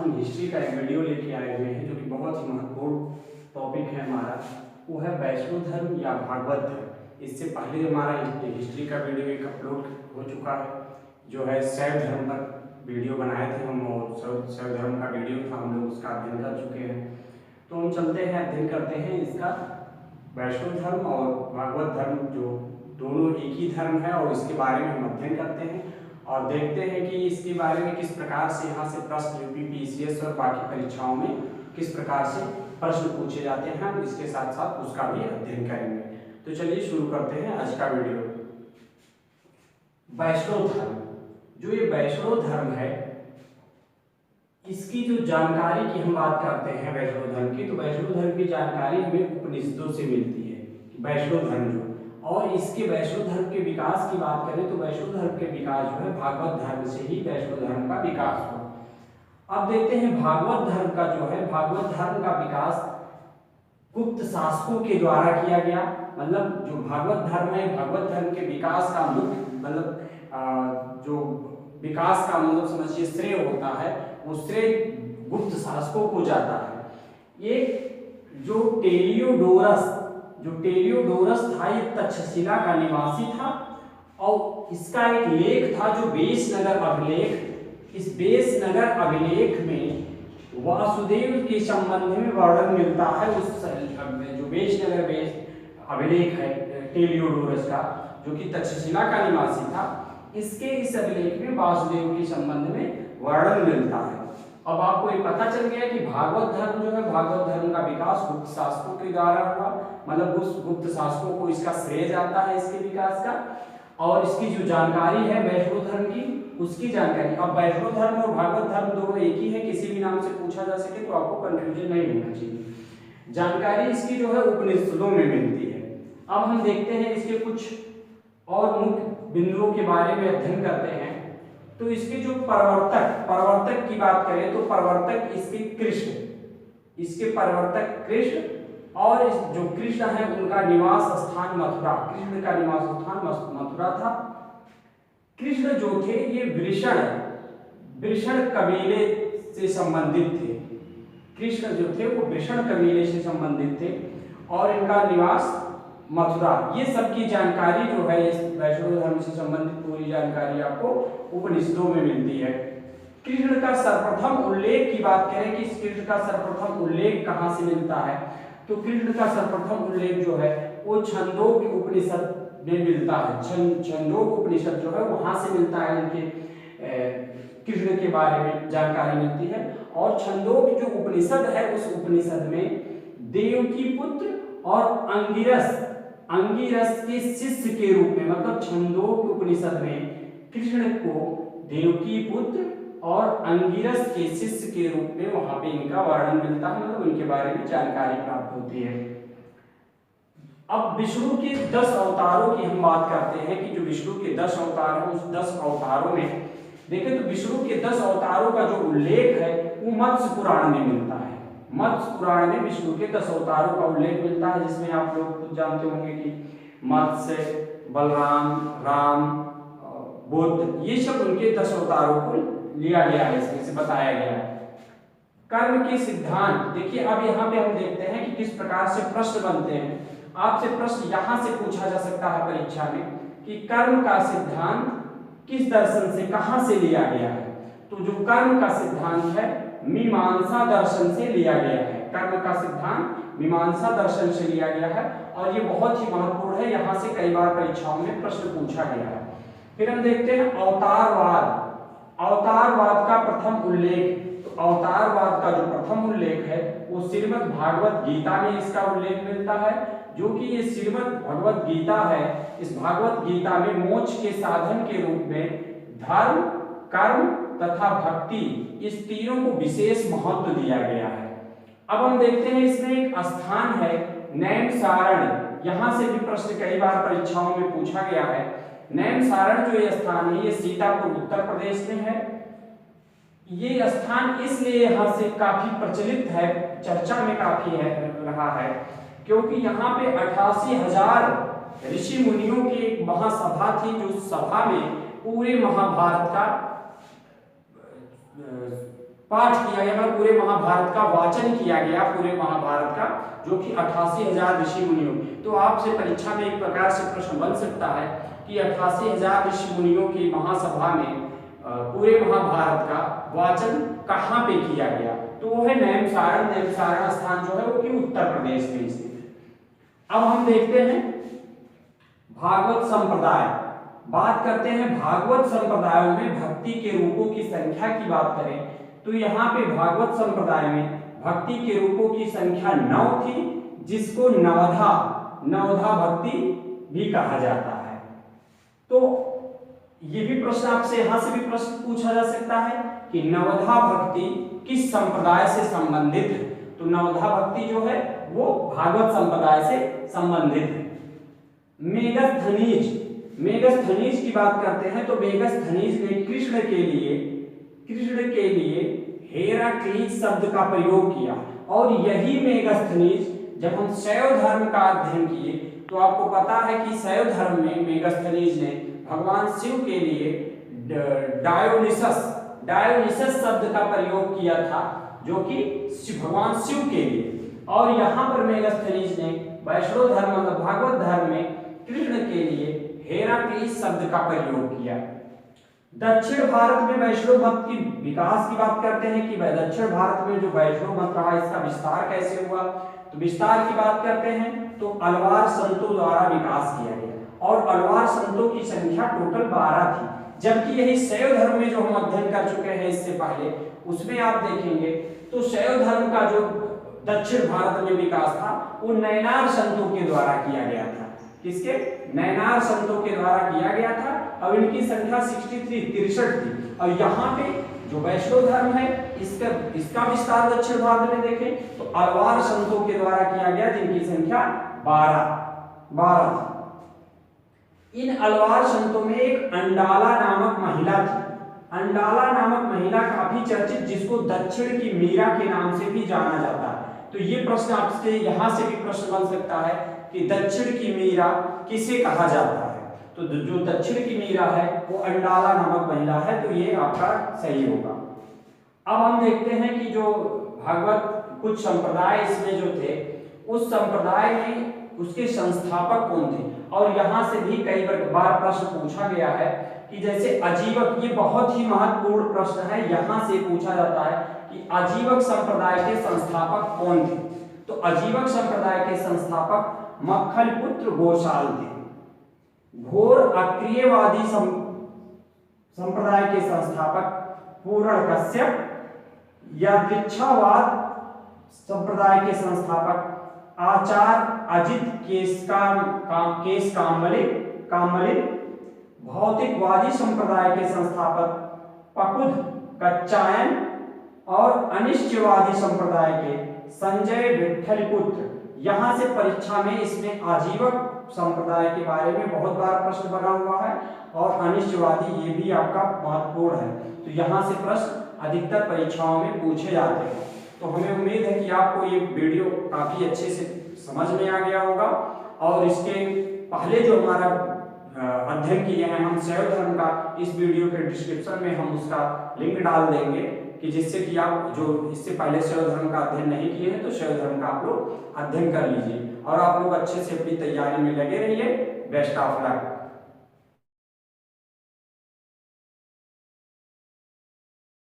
हम हिस्ट्री का एक वीडियो लेके आए हुए हैं जो कि बहुत ही महत्वपूर्ण टॉपिक है हमारा, वो है वैष्णव धर्म या भागवत धर्म। इससे पहले हमारा हिस्ट्री का वीडियो एक अपलोड हो चुका है जो है शैव धर्म पर वीडियो बनाए थे हम, और शैव धर्म का वीडियो था, हम लोग उसका अध्ययन कर चुके हैं। तो हम चलते हैं, अध्ययन करते हैं इसका वैष्णव धर्म और भागवत धर्म, जो दोनों एक ही धर्म है, और इसके बारे में हम अध्ययन करते हैं और देखते हैं कि इसके बारे में किस प्रकार से यहाँ से प्रश्न यूपी पीसीएस और बाकी परीक्षाओं में किस प्रकार से प्रश्न पूछे जाते हैं। हम इसके साथ साथ उसका भी अध्ययन करेंगे। तो चलिए शुरू करते हैं आज का वीडियो। वैष्णव धर्म, जो ये वैष्णव धर्म है, इसकी जो जानकारी की हम बात करते हैं वैष्णव धर्म की, तो वैष्णव धर्म की जानकारी हमें उपनिषदों से मिलती है। वैष्णव धर्म जो, और इसके वैष्णव धर्म के विकास की बात करें तो वैष्णव धर्म के विकास जो है भागवत धर्म से ही वैष्णव धर्म का विकास हुआ। अब देखते हैं भागवत धर्म का जो है, भागवत धर्म का विकास गुप्त शासकों के द्वारा किया गया। मतलब जो भागवत धर्म है, भागवत धर्म के विकास का मुख्य मतलब जो विकास का मतलब समझिए श्रेय होता है, वो श्रेय गुप्त शासकों को जाता है। ये जो टेलियोडोरस था, ये तक्षशिला का निवासी था, और इसका एक लेख था जो बेशनगर अभिलेख। इस बेशनगर अभिलेख में वासुदेव के संबंध में वर्णन मिलता है। उस जो बेशनगर अभिलेख है टेलियोडोरस का, जो कि तक्षशिला का निवासी था, इसके इस अभिलेख में वासुदेव के संबंध में वर्णन मिलता है। अब आपको ये पता चल गया कि भागवत धर्म जो है, भागवत धर्म का विकास गुप्त शासकों के द्वारा हुआ। मतलब उस गुप्त शासकों को इसका श्रेय जाता है इसके विकास का, और इसकी जो जानकारी है वैष्णव धर्म की, उसकी जानकारी। अब वैष्णव धर्म और भागवत धर्म दोनों एक ही है, किसी भी नाम से पूछा जा सके तो आपको कंफ्यूजन नहीं होना चाहिए। जानकारी इसकी जो है उपनिषदों में मिलती है। अब हम देखते हैं इसके कुछ और मुख्य बिंदुओं के बारे में अध्ययन करते हैं। तो इसके जो प्रवर्तक की बात करें तो प्रवर्तक इसके कृष्ण, इसके प्रवर्तक कृष्ण, और इस जो कृष्ण है उनका निवास स्थान मथुरा, कृष्ण का निवास स्थान मथुरा था। कृष्ण जो थे ये वृषण कबीले से संबंधित थे। कृष्ण जो थे वो वृषण कबीले से संबंधित थे, और इनका निवास मथुरा। ये सब की जानकारी जो है इस वैष्णव धर्म से संबंधित पूरी जानकारी आपको उपनिषदों में मिलती है। कृष्ण का सर्वप्रथम उल्लेख की बात करें कि इस कृष्ण का सर्वप्रथम उल्लेख कहाँ से मिलता है, तो कृष्ण का सर्वप्रथम उल्लेख जो है वो छंदोग्य उपनिषद में मिलता है। छंदोग्य उपनिषद जो है वहां से मिलता है, इनके कृष्ण के बारे में जानकारी मिलती है। और छंदोग्य जो उपनिषद है, उस उपनिषद में देवकी पुत्र और अंगिरस के शिष्य के रूप में, मतलब छंदोग्य उपनिषद में कृष्ण को देवकी पुत्र और अंगिरस के शिष्य के रूप में वहां पे इनका वर्णन मिलता है, मतलब उनके बारे में जानकारी प्राप्त होती है। अब विष्णु के 10 अवतारों की हम बात करते हैं कि जो विष्णु के 10 अवतार हैं, उस 10 अवतारों में देखें तो विष्णु के 10 अवतारों का जो उल्लेख है वो मत्स्य पुराण में मिलता है। मत्स्य पुराण में विष्णु के 10 अवतारों का उल्लेख मिलता है, जिसमें आप लोग खुद जानते होंगे कि मत्स्य, बलराम, राम, बुद्ध, ये सब उनके 10 अवतारों को लिया गया है, इसमें से बताया गया है। कर्म के सिद्धांत, देखिए अब यहाँ पे हम देखते हैं कि किस प्रकार से प्रश्न बनते हैं। आपसे प्रश्न यहाँ से पूछा जा सकता है परीक्षा में कि कर्म का सिद्धांत किस दर्शन से, कहाँ से लिया गया है। तो जो कर्म का सिद्धांत है मीमांसा दर्शन से लिया गया है। कर्म का सिद्धांत मीमांसा दर्शन से लिया गया है, और ये बहुत ही महत्वपूर्ण है, यहाँ से कई बार परीक्षाओं में प्रश्न पूछा गया है। फिर हम देखते हैं अवतारवाद। अवतारवाद का प्रथम उल्लेख, तो अवतारवाद का जो प्रथम उल्लेख है वो श्रीमद् भागवत गीता में इसका उल्लेख मिलता है। जो कि ये श्रीमद् भगवत गीता है, इस भागवत गीता में मोक्ष के साधन के रूप में धर्म, कर्म तथा भक्ति, इस तीनों को विशेष महत्व दिया गया है। अब हम देखते हैं इसमें एक स्थान है नैमिषारण्य। यहाँ से भी प्रश्न कई बार परीक्षाओं में पूछा गया है। नैमिषारण्य जो ये स्थान है, ये सीतापुर उत्तर प्रदेश में है। ये स्थान इसलिए यहाँ से काफी प्रचलित है, चर्चा में काफी रहा है, क्योंकि यहाँ पे 88,000 ऋषि मुनियों की एक महासभा थी, जो सभा में पूरे महाभारत का पाठ किया गया, पूरे महाभारत का वाचन किया गया, पूरे महाभारत का, जो कि 88,000 ऋषि मुनियों। तो आपसे परीक्षा में एक प्रकार से प्रश्न बन सकता है कि 88,000 ऋषि मुनियों की महासभा में पूरे महाभारत का वाचन कहाँ पे किया गया? तो वो है नैमिषारण्य। नैमिषारण्य स्थान जो है वो कि उत्तर प्रदेश में स्थित है। अब हम देखते हैं भागवत संप्रदाय। बात करते हैं भागवत संप्रदायों में भक्ति के रूपों की संख्या की बात करें तो यहाँ पे भागवत संप्रदाय में भक्ति के रूपों की संख्या 9 थी, जिसको नवधा भक्ति भी कहा जाता है। तो ये भी प्रश्न आपसे यहाँ से भी प्रश्न पूछा जा सकता है कि नवधा भक्ति किस संप्रदाय से संबंधित है? तो नवधा भक्ति जो है वो भागवत संप्रदाय से संबंधित है। मेगस्थनीज की बात करते हैं तो मेगस्थनीज ने कृष्ण के लिए हेराक्लीज शब्द का प्रयोग किया, और यही मेगस्थनीज जब हम शैव धर्म का अध्ययन किए तो आपको पता है कि शैव धर्म में मेगस्थनीज ने भगवान शिव के लिए डायोनिसस शब्द का प्रयोग किया था, जो कि भगवान शिव के लिए। और यहाँ पर मेगस्थनीज ने वैष्णव धर्म मतलब भागवत धर्म में कृष्ण के लिए हेराक्लीज शब्द का प्रयोग किया। दक्षिण भारत में वैष्णव मत की विकास की बात करते हैं कि दक्षिण भारत में जो वैष्णव मत रहा इसका विस्तार कैसे हुआ? तो विस्तार की बात करते हैं तो अलवार संतों द्वारा विकास किया गया, और अलवार संतों की संख्या टोटल 12 थी, जबकि यही शैव धर्म में जो हम अध्ययन कर चुके हैं इससे पहले, उसमें आप देखेंगे तो शैव धर्म का जो दक्षिण भारत में विकास था वो नैनार संतों के द्वारा किया गया था। किसके? नैनार संतों के द्वारा किया गया था। अब इनकी संख्या 63 थी। और यहाँ पे जो वैष्णव धर्म है इसका विस्तार दक्षिण भारत में देखें तो अलवार संतों के द्वारा किया गया, जिनकी संख्या 12 थी। इन अलवार संतों में एक अंडाला नामक महिला थी। अंडाला नामक महिला काफी चर्चित, जिसको दक्षिण की मीरा के नाम से भी जाना जाता है। तो ये प्रश्न आपसे यहाँ से भी प्रश्न बन सकता है कि दक्षिण की मीरा किसे कहा जाता है? तो जो दक्षिण की मीरा है वो अंडाला नामक महिला है, तो ये आपका सही होगा। अब हम देखते हैं कि जो भागवत कुछ संप्रदाय इसमें जो थे, उस संप्रदाय में उसके संस्थापक कौन थे? और यहाँ से भी कई बार प्रश्न पूछा गया है कि जैसे आजीवक, ये बहुत ही महत्वपूर्ण प्रश्न है, यहाँ से पूछा जाता है कि आजीवक संप्रदाय के संस्थापक कौन थे? तो आजीवक संप्रदाय के संस्थापक मक्खल पुत्र गोशाल थे। घोर अक्रियवादी संप्रदाय के संस्थापक पूर्ण कश्यप, या दीक्षावाद संप्रदाय के संस्थापक आचार्य अजित केस कामलिन, भौतिकवादी संप्रदाय के संस्थापक पकुद कच्चायन, और अनिश्चयवादी संप्रदाय के संजय विठ्ठलपुत्र। यहाँ से परीक्षा में इसमें आजीवक संप्रदाय के बारे में बहुत बार प्रश्न बना हुआ है, और अनिश्चयवादी ये भी आपका महत्वपूर्ण है। तो यहाँ से प्रश्न अधिकतर परीक्षाओं में पूछे जाते हैं। तो हमें उम्मीद है कि आपको ये वीडियो काफी अच्छे से समझ में आ गया होगा, और इसके पहले जो हमारा अध्ययन किए हैं हम शैव धर्म का, इस वीडियो के डिस्क्रिप्शन में हम उसका लिंक डाल देंगे कि जिससे कि आप जो इससे पहले शैव धर्म का अध्ययन नहीं किए हैं तो शैव धर्म का आप लोग अध्ययन कर लीजिए, और आप लोग अच्छे से अपनी तैयारी में लगे रहिए। Best of luck.